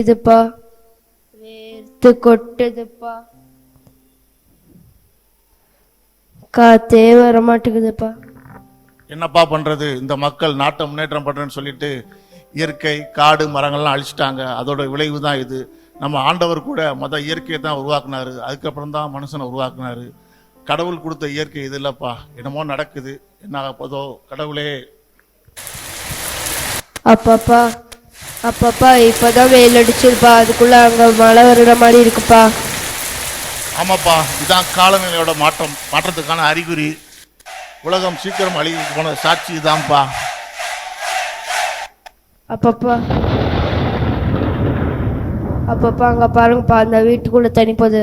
இதுப்பா வேர்த்து கொட்டுதுப்பா, காத்தே வர மாட்டேங்குதுப்பா. என்னப்பா பண்றது? இந்த மக்கள் நாட்டை முன்னேற்றம் பண்றேன்னு சொல்லிட்டு இயற்கை காடு மரங்கள்லாம் அழிச்சிட்டாங்க. அதோட விளைவு தான் இது. நம்ம ஆண்டவர் கூட இயற்கையை தான் உருவாக்குனாரு, அதுக்கப்புறம் தான் மனுஷனை உருவாக்குனாரு. கடவுள் கொடுத்த இயற்கை இது இல்லப்பா. என்னமோ நடக்குது, என்ன போதோ கடவுளே. அப்பப்பா அப்பப்பா இப்பதான் வெயில் அடிச்சிருப்பா, அதுக்குள்ள அங்க மழை வர்ற மாதிரி இருக்குப்பா. ஆமாப்பா, இதான் காலநிலையோட மாற்றத்துக்கான அறிகுறி. உலகம் சீக்கிரம் அழிவு போன சாட்சி இதான்ப்பா. அப்பப்பா அப்பப்பா அங்க பாருங்கப்பா, அந்த வீட்டுக்குள்ள தண்ணி போகுது.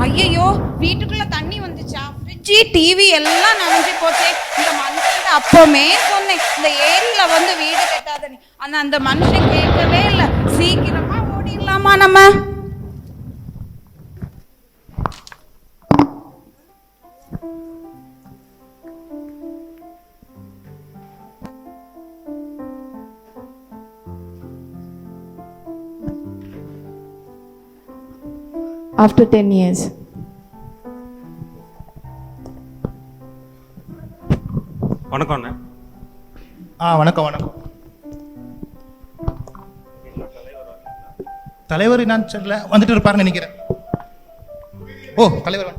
ஐயோ, வீட்டுக்குள்ள தண்ணி வந்துச்சா? ஃப்ரிட்ஜ் டிவி எல்லாம் நனைஞ்சு போச்சு. இந்த மனுஷன் அப்பமே சொன்னேன், இந்த ஏரியில வந்து வீடு கட்டாதனி. அந்த மனுஷன் கேட்கவே இல்லை. சீக்கிரமா ஓடிடலாமா நம்ம? After 10 years. வணக்கம் அண்ணா. வணக்கம் வணக்கம். தலைவர் நான் சொல்ல வந்துட்டு இருப்பாருன்னு நினைக்கிறேன். ஓ தலைவர்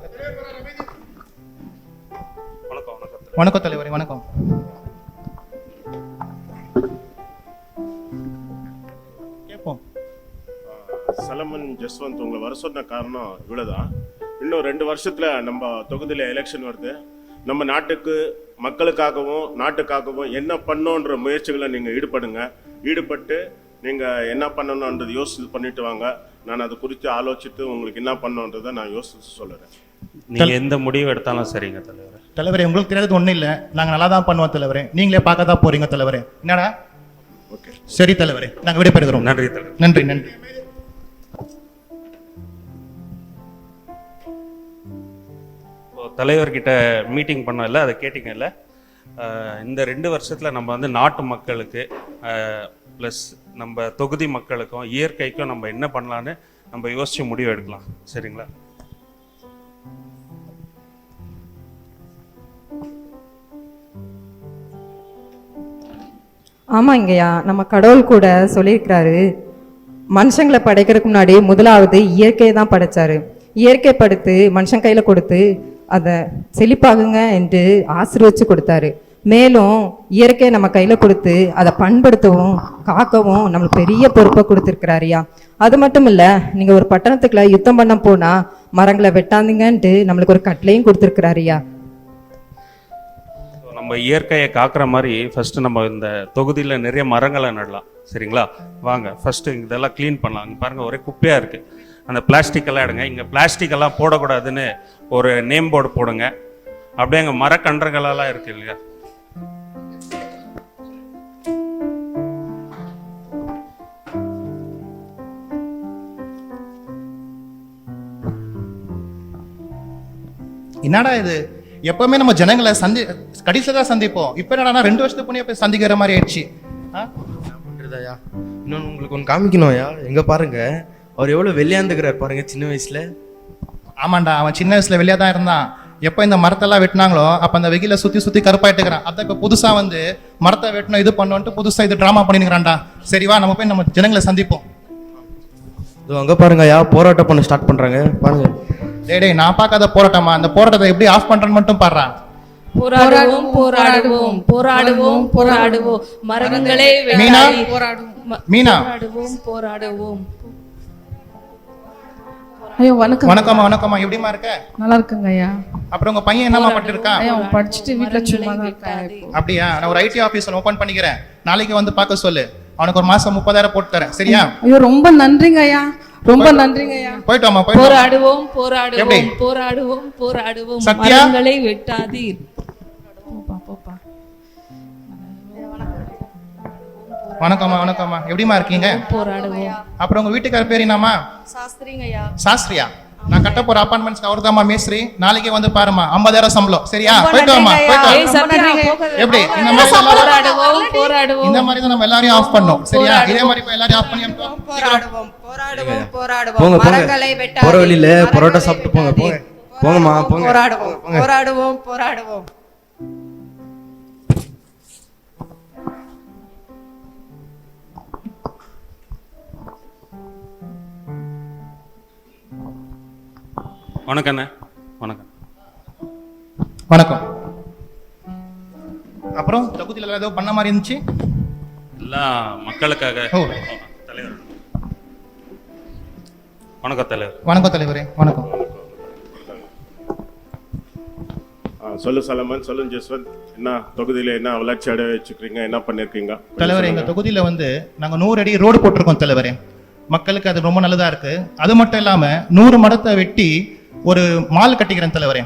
வணக்கம் தலைவரே, வணக்கம். கேட்போம். சலமன் ஜஸ்வந்த் உங்களை வர சொன்ன காரணம் இவ்வளவுதான். இன்னும் 2 வருஷத்துல நம்ம தொகுதியில எலெக்ஷன் வருது. நம்ம நாட்டுக்கு மக்களுக்காகவும் நாட்டுக்காகவும் என்ன பண்ணோன்ற முயற்சிகளை நீங்க ஈடுபட்டு நீங்க என்ன பண்ணணும்ன்றது யோசிச்சு பண்ணிட்டு வாங்க. நான் அதை குறித்து ஆலோசித்து உங்களுக்கு என்ன பண்ணணுன்றதை நான் யோசிச்சு சொல்லுறேன். நீங்க எந்த முடிவு எடுத்தாலும் சரிங்க தலைவரே. தலைவரே, உங்களுக்கு தெரியாதது ஒன்றும் இல்லை, நாங்கள் நல்லா தான் பண்ணுவோம் தலைவரே. நீங்களே பார்க்க தான் போறீங்க தலைவரே. என்னடா? ஓகே, சரி தலைவரே, நாங்கள் விடைபெறுகிறோம். நன்றி தலைவர். நன்றி நன்றி. தலைவர்கிட்ட மீட்டிங் பண்ணல, அதை கேட்டிங்கல்ல. இந்த 2 வருஷத்தில் நம்ம வந்து நாட்டு மக்களுக்கு ப்ளஸ் நம்ம தொகுதி மக்களுக்கும் இயற்கைக்கும் நம்ம என்ன பண்ணலான்னு நம்ம யோசிச்சு முடிவு எடுக்கலாம். சரிங்களா? ஆமாங்கய்யா, நம்ம கடவுள் கூட சொல்லியிருக்கிறாரு, மனுஷங்களை படைக்கிறதுக்கு முன்னாடி முதலாவது இயற்கையை தான் படைச்சாரு. இயற்கை படுத்து மனுஷன் கையில் கொடுத்து அதை செழிப்பாகுங்க என்று ஆசீர்வச்சு கொடுத்தாரு. மேலும் இயற்கையை நம்ம கையில் கொடுத்து அதை பண்படுத்தவும் காக்கவும் நம்மளுக்கு பெரிய பொறுப்பை கொடுத்துருக்கிறாரியா. அது மட்டும் இல்லை, நீங்கள் ஒரு பட்டணத்துக்குள்ள யுத்தம் பண்ண போனால் மரங்களை வெட்டாந்தீங்கன்ட்டு நம்மளுக்கு ஒரு கட்டளையும் கொடுத்துருக்கிறாரியா. நம்ம இயற்கையை காக்கிற மாதிரி ஃபஸ்ட்டு நம்ம இந்த தொகுதியில் நிறைய மரங்களை நடலாம். சரிங்களா? வாங்க ஃபஸ்ட்டு இதெல்லாம் க்ளீன் பண்ணலாம். இங்கே பாருங்கள், ஒரே குப்பையாக இருக்குது. அந்த பிளாஸ்டிக்கெல்லாம் எடுங்க. இங்கே பிளாஸ்டிக்கெல்லாம் போடக்கூடாதுன்னு ஒரு நேம் போர்டு போடுங்க. அப்படியே அங்கே மரக்கன்றுகளெல்லாம் இருக்குது இல்லையா? என்னடா இது? எப்பவுமே நம்ம ஜனங்களை கடைசியில் தான் சந்திப்போம். இப்போ என்னடா 2 வருஷத்துக்கு முன்னே போய் சந்திக்கிற மாதிரி ஆயிடுச்சு. பண்றதாயா? இன்னொன்று உங்களுக்கு ஒன்று காமிக்கணும்யா. எங்க பாருங்க, அவர் எவ்வளவு வெள்ளையாந்துக்கிறார் பாருங்க சின்ன வயசுல. ஆமாண்டா, அவன் சின்ன வயசுல வெளியே தான் இருந்தான். எப்போ இந்த மரத்தெல்லாம் வெட்டினாங்களோ அப்போ அந்த வெயில சுற்றி கருப்பாயிட்டுக்கிறான். அதான் இப்போ புதுசாக வந்து மரத்தை வெட்டணும் இது பண்ணோன்ட்டு புதுசாக இது ட்ராமா பண்ணிக்கிறான்டா. சரிவா, நம்ம போய் நம்ம ஜனங்களை சந்திப்போம். இது அங்கே பாருங்கய்யா, போராட்டம் பண்ண ஸ்டார்ட் பண்றாங்க பாருங்க. டேய், நான் பார்க்காத போராட்டமா? அந்த போராட்டத்தை எப்படி ஆஃப் பண்றேன்னு மட்டும் பாடுறான். போராடுவோம் போராடுவோம் போராடுவோம் போராடுவோம் மரங்களே மீனா மீனா போராடுவோம். ஐயோ வணக்கம். வணக்கம்மா. வணக்கம்மா, எப்படிமா இருக்க? நல்லா இருக்குங்க ஐயா. அப்புறம் உங்க பையன் என்னமா பண்ணிருக்கான்? ஐயா அவன் படிச்சுட்டு வீட்டில் சும்மா தான் இருக்கான். அப்படியா? நான் ஒரு ஐடி ஆஃபீஸ் ஓபன் பண்ணிக்கிறேன், நாளைக்கு வந்து பார்க்க சொல்லு. அவனுக்கு ஒரு மாசம் 30,000 போட்டு தரேன். சரியா? ஐயோ ரொம்ப நன்றிங்க ஐயா, ரொம்ப நன்றிங்க ஐயா. போயிட்டு வாமா. போராடுவோம் போராடுவோம் போராடுவோம் போராடுவோம் மரங்களை வெட்டாதீர். போப்பா. வணக்கம்மா. வணக்கம்மா, எப்படிமா இருக்கீங்க? போராடுவோம். அப்புறம் உங்க வீட்டுக்கார பேர் என்னமா? சாஸ்திரிங்கய்யா. சாஸ்திரியா? நான் கட்ட போற அப்பார்ட்மெண்ட்ஸ்க்கு அவர் தான்மா மேஸ்திரி. நாளைக்கே வந்து பாருமா, 50,000 சம்பளம். சரியா? போயிட்டு வாமா, போயிட்டு வா. ஏய் சத்யா, போகாத. எப்படி இந்த மாதிரி போராடுவோம் போராடுவோம் இந்த மாதிரி தான் நம்ம எல்லாரையும் ஆஃப் பண்ணோம். சரியா? இதே மாதிரி போய் எல்லாரையும் ஆஃப் பண்ணி அனுப்புவோம். போராடுவோம் போராடுவோம் போராடுவோம் போங்க போங்க மரங்களை வெட்டாதீர். போற வழியில பரோட்டா சாப்பிட்டு போங்க போங்க போங்கம்மா போங்க. போராடுவோம் போராடுவோம் போராடுவோம். வணக்கம் அண்ணே. வணக்கம். வணக்கம். அப்புறம் தொகுதியில் ஏதோ பண்ண மாதிரி இருந்துச்சு. எல்லாம் மக்களுக்காக. ஓ. தலைவர் வணக்கம் தலைவர். வணக்கம் தலைவரே. வணக்கம். சொல்லு சலமன், சொல்லு ஜஸ்வந்த், என்ன தொகுதியில் என்ன வளர்ச்சி அடைய வச்சுக்கிறீங்க, என்ன பண்ணிருக்கீங்க தலைவரே, எங்க தொகுதியில வந்து நாங்க 100 அடி ரோடு போட்டிருக்கோம் தலைவரே. மக்களுக்கு அது ரொம்ப நல்லதா இருக்கு. அது மட்டும் இல்லாம 100 மரத்தை வெட்டி ஒரு மால் கட்டிக்கிறேன் தலைவரே.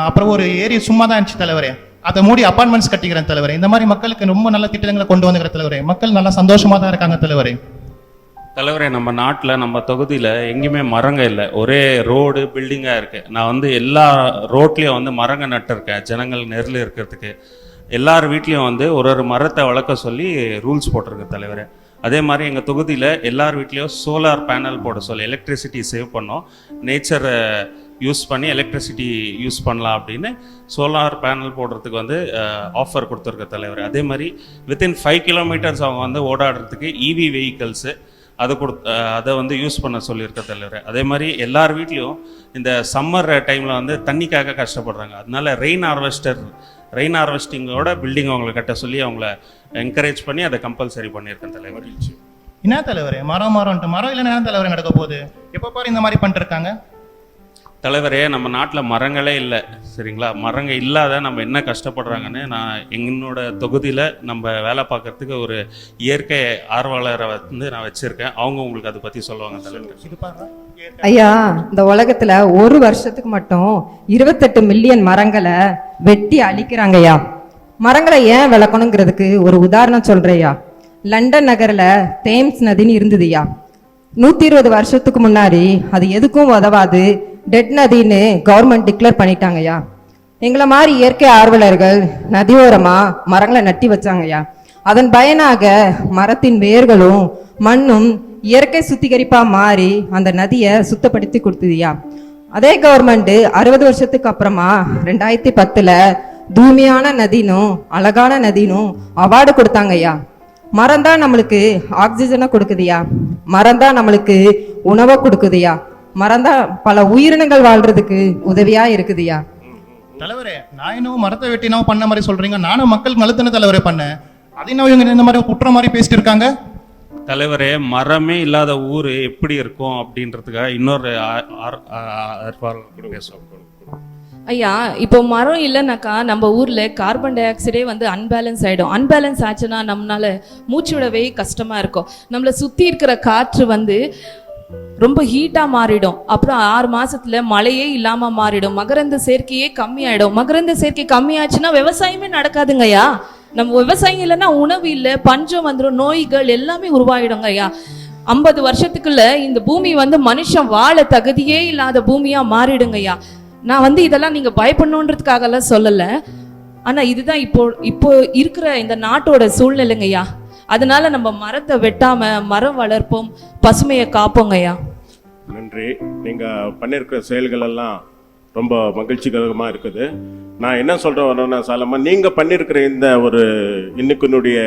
அப்புறம் ஒரு ஏரி சும்மா தான் இருந்துச்சு தலைவரே, அதை மூடி அபார்ட்மெண்ட்ஸ் கட்டிக்கிறேன் தலைவரே. இந்த மாதிரி மக்களுக்கு ரொம்ப நல்ல திட்டங்களை கொண்டு வந்துக்கிற தலைவரே. மக்கள் நல்லா சந்தோஷமா தான் இருக்காங்க தலைவரே. தலைவரே, நம்ம நாட்டில் நம்ம தொகுதியில் எங்கேயுமே மரங்க இல்லை, ஒரே ரோடு பில்டிங்காக இருக்குது. நான் வந்து எல்லா ரோட்லேயும் வந்து மரங்க நட்டிருக்கேன், ஜனங்கள் நெருள் இருக்கிறதுக்கு. எல்லார் வீட்லேயும் வந்து ஒரு மரத்தை வளர்க்க சொல்லி ரூல்ஸ் போட்டிருக்கு தலைவரே. அதே மாதிரி எங்கள் தொகுதியில் எல்லார் வீட்லேயும் சோலார் பேனல் போட சொல்லி எலக்ட்ரிசிட்டி சேவ் பண்ணோம், நேச்சரை யூஸ் பண்ணி எலக்ட்ரிசிட்டி யூஸ் பண்ணலாம் அப்படின்னு சோலார் பேனல் போடுறதுக்கு வந்து ஆஃபர் கொடுத்துருக்க தலைவர். அதே மாதிரி வித்தின் 5 கிலோமீட்டர்ஸ் அவங்க வந்து ஓடாடுறதுக்கு இவி வெஹிக்கல்ஸு அதை வந்து யூஸ் பண்ண சொல்லியிருக்க தலைவர். அதே மாதிரி எல்லார் வீட்லேயும் இந்த சம்மர் டைமில் வந்து தண்ணிக்காக கஷ்டப்படுறாங்க, அதனால ரெயின் ஹார்வெஸ்டிங்கோட பில்டிங் அவங்களை கட்ட சொல்லி அவங்கள என்கரேஜ் பண்ணி அதை கம்பல்சரி பண்ணியிருக்கேன் தலைவர். என்ன தலைவரே, மரம் இல்லைன்னா என்ன தலைவரே நடக்க போகுது? எப்போ பாரு இந்த மாதிரி பண்ணிட்டு இருக்காங்க தலைவரே. நம்ம நாட்டில் மரங்களே இல்லை, சரிங்களா? மரங்க இல்லாத நம்ம என்ன கஷ்டப்படுறாங்கன்னு நான் என்னோட தொகுதியில் நம்ம வேலை பார்க்கறதுக்கு ஒரு இயற்கை ஆர்வலரை வந்து நான் வச்சுருக்கேன். அவங்க உங்களுக்கு அதை பற்றி சொல்லுவாங்க தலைவர். ஐயா, இந்த உலகத்துல ஒரு வருஷத்துக்கு மட்டும் 28 மில்லியன் மரங்களை வெட்டி அழிக்கிறாங்க ஐயா. மரங்களை ஏன் விளக்கணுங்கிறதுக்கு ஒரு உதாரணம் சொல்றேயா. லண்டன் நகர்ல தேம்ஸ் நதின்னு இருந்ததுயா. 120 வருஷத்துக்கு முன்னாடி அது எதுக்கும் உதவாது, டெட் நதின்னு கவர்மெண்ட் டிக்ளேர் பண்ணிட்டாங்கய்யா. எங்களை மாதிரி இயற்கை ஆர்வலர்கள் நதியோரமா மரங்களை நட்டி வச்சாங்கய்யா. அதன் பயனாக மரத்தின் வேர்களும் மண்ணும் இயற்கை சுத்திகரிப்பா மாறி அந்த நதியை சுத்தப்படுத்தி கொடுத்ததுயா. அதே கவர்மெண்ட் 60 வருஷத்துக்கு அப்புறமா 2010ல் தூய்மையான நதினும் அழகான நதினும் அவார்டு கொடுத்தாங்கய்யா. மரம் தான் நம்மளுக்கு ஆக்சிஜனை கொடுக்குதுயா, மரம் தான் நம்மளுக்கு உணவை கொடுக்குதுயா, மரம் தான் பல உயிரினங்கள் வாழ்றதுக்கு உதவியா இருக்குதுயா. தலைவரே, நான் இன்னும் மரத்தை வெட்டினோ பண்ண மாதிரி சொல்றீங்க, நானும் மக்களுக்கு நல்லதுன்னு தலைவரே பண்ணேன். அது இவங்க இந்த மாதிரி குற்ற மாதிரி பேசிட்டு இருக்காங்க. தலைவரே, மரமே இல்லாத ஊர் எப்படி இருக்கும் அப்படின்றதுக்காக இன்னொரு ஐயா, இப்போ மரம் இல்லைனாக்கா நம்ம ஊர்ல கார்பன் டை ஆக்சைடே வந்து அன்பேலன்ஸ் ஆயிடும். அன்பேலன்ஸ் ஆச்சுன்னா நம்மளால மூச்சு விடவே கஷ்டமா இருக்கும். நம்மளை சுத்தி இருக்கிற காற்று வந்து ரொம்ப ஹீட்டா மாறிடும். அப்புறம் 6 மாசத்துல மழையே இல்லாம மாறிடும். மகரந்த சேர்க்கையே கம்மியாயிடும். மகரந்த சேர்க்கை கம்மியாச்சுன்னா விவசாயமே நடக்காதுங்கய்யா. நம்ம விவசாயம் இல்லைன்னா உணவு இல்லை, பஞ்சம் வந்துடும், நோய்கள் எல்லாமே உருவாயிடுங்க ஐயா. 50 வருஷத்துக்குள்ள இந்த பூமி வந்து மனுஷன் வாழ தகுதியே இல்லாத பூமியா மாறிடுங்க ஐயா. நான் வந்து இதெல்லாம் நீங்க பயப்படணுன்றதுக்காக எல்லாம் சொல்லல, ஆனா இதுதான் இப்போ இருக்கிற இந்த நாட்டோட சூழ்நிலைங்க ஐயா. அதனால நம்ம மரத்தை வெட்டாம மரம் வளர்ப்போம், பசுமையை காப்போங்க ஐயா. நன்றி. நீங்க பண்ணிருக்கிற செயல்கள் எல்லாம் ரொம்ப மகிழ்ச்சிகரமா இருக்குது. நான் என்ன சொல்றேன் வரேன்னா சாலமன், நீங்க பண்ணிருக்கிற இந்த ஒரு இன்னைக்குனுடைய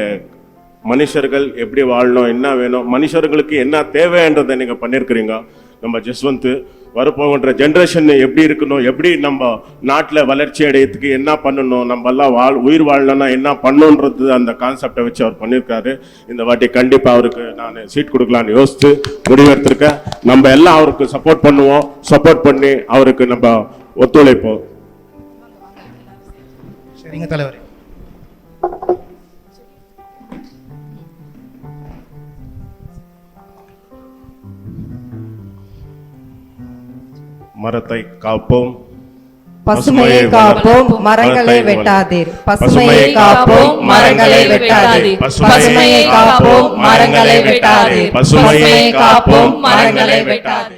மனுஷர்கள் எப்படி வாழணும், என்ன வேணும், மனுஷர்களுக்கு என்ன தேவைன்றதை நீங்க பண்ணிருக்கிறீங்க. நம்ம ஜஸ்வந்த் வரப்போகின்ற ஜென்ரேஷன் எப்படி இருக்கணும், எப்படி நம்ம நாட்டில் வளர்ச்சி அடையத்துக்கு என்ன பண்ணணும், நம்ம எல்லாம் உயிர் வாழணும்னா என்ன பண்ணணுன்றது அந்த கான்செப்டை வச்சு அவர் பண்ணியிருக்காரு. இந்த வாட்டி கண்டிப்பாக அவருக்கு நான் சீட் கொடுக்கலான்னு யோசித்து முடிவெடுத்திருக்கேன். நம்ம எல்லாம் அவருக்கு சப்போர்ட் பண்ணுவோம், சப்போர்ட் பண்ணி அவருக்கு நம்ம ஒத்துழைப்போம். சரிங்க தலைவர். மரத்தை காப்போம், பசுமையை காப்போம், மரங்களை வெட்டாதீர். பசுமையை காப்போம், மரங்களை வெட்டாதீர். பசுமையை காப்போம், மரங்களை வெட்டாதீர். பசுமையை காப்போம், மரங்களை வெட்டாதீர்.